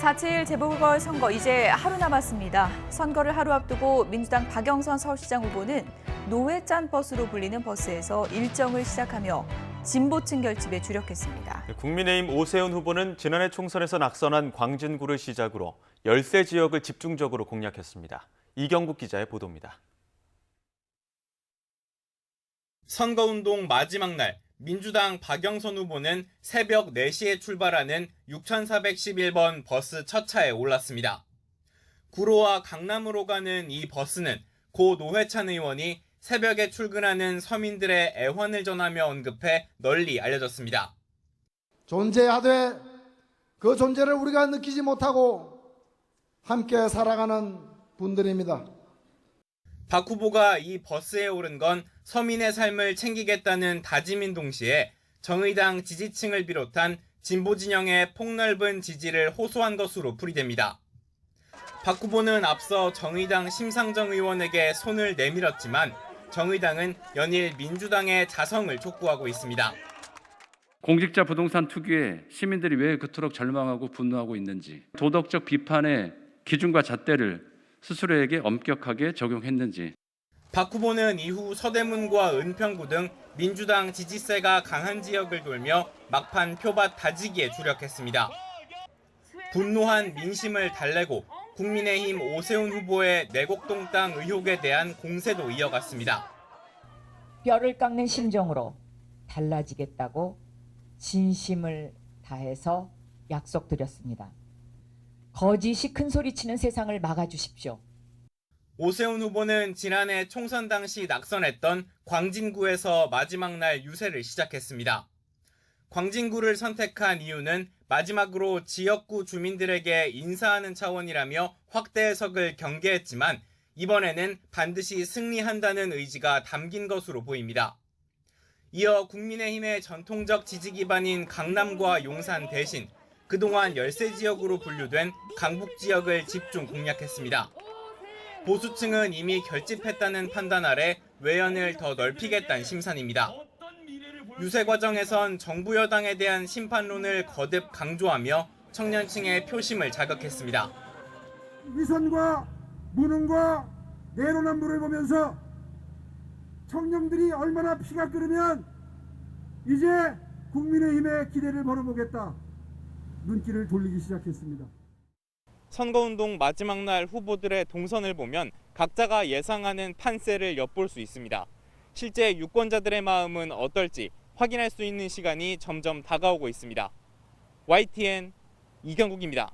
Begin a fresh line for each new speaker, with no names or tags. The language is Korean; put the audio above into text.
4.7 재보궐선거 이제 하루 남았습니다. 선거를 하루 앞두고 민주당 박영선 서울시장 후보는 노회찬 버스로 불리는 버스에서 일정을 시작하며 진보층 결집에 주력했습니다.
국민의힘 오세훈 후보는 지난해 총선에서 낙선한 광진구를 시작으로 10세 지역을 집중적으로 공략했습니다. 이경국 기자의 보도입니다.
선거운동 마지막 날 민주당 박영선 후보는 새벽 4시에 출발하는 6411번 버스 첫 차에 올랐습니다. 구로와 강남으로 가는 이 버스는 고 노회찬 의원이 새벽에 출근하는 서민들의 애환을 전하며 언급해 널리 알려졌습니다.
존재하되 그 존재를 우리가 느끼지 못하고 함께 살아가는 분들입니다.
박 후보가 이 버스에 오른 건 서민의 삶을 챙기겠다는 다짐인 동시에 정의당 지지층을 비롯한 진보 진영의 폭넓은 지지를 호소한 것으로 풀이됩니다. 박 후보는 앞서 정의당 심상정 의원에게 손을 내밀었지만 정의당은 연일 민주당의 자성을 촉구하고 있습니다.
공직자 부동산 투기에 시민들이 왜 그토록 절망하고 분노하고 있는지, 도덕적 비판의 기준과 잣대를 스스로에게 엄격하게 적용했는지.
박 후보는 이후 서대문과 은평구 등 민주당 지지세가 강한 지역을 돌며 막판 표밭 다지기에 주력했습니다. 분노한 민심을 달래고 국민의힘 오세훈 후보의 내곡동 땅 의혹에 대한 공세도 이어갔습니다.
뼈를 깎는 심정으로 달라지겠다고 진심을 다해서 약속드렸습니다. 거짓이 큰소리치는 세상을 막아주십시오.
오세훈 후보는 지난해 총선 당시 낙선했던 광진구에서 마지막 날 유세를 시작했습니다. 광진구를 선택한 이유는 마지막으로 지역구 주민들에게 인사하는 차원이라며 확대 해석을 경계했지만 이번에는 반드시 승리한다는 의지가 담긴 것으로 보입니다. 이어 국민의힘의 전통적 지지 기반인 강남과 용산 대신 그동안 열세 지역으로 분류된 강북 지역을 집중 공략했습니다. 보수층은 이미 결집했다는 판단 아래 외연을 더 넓히겠다는 심산입니다. 유세 과정에선 정부 여당에 대한 심판론을 거듭 강조하며 청년층의 표심을 자극했습니다.
위선과 무능과 내로남불을 보면서 청년들이 얼마나 피가 끓으면 이제 국민의힘의 기대를 걸어보겠다. 눈길을 돌리기 시작했습니다.
선거운동 마지막 날 후보들의 동선을 보면 각자가 예상하는 판세를 엿볼 수 있습니다. 실제 유권자들의 마음은 어떨지 확인할 수 있는 시간이 점점 다가오고 있습니다. YTN 이경국입니다.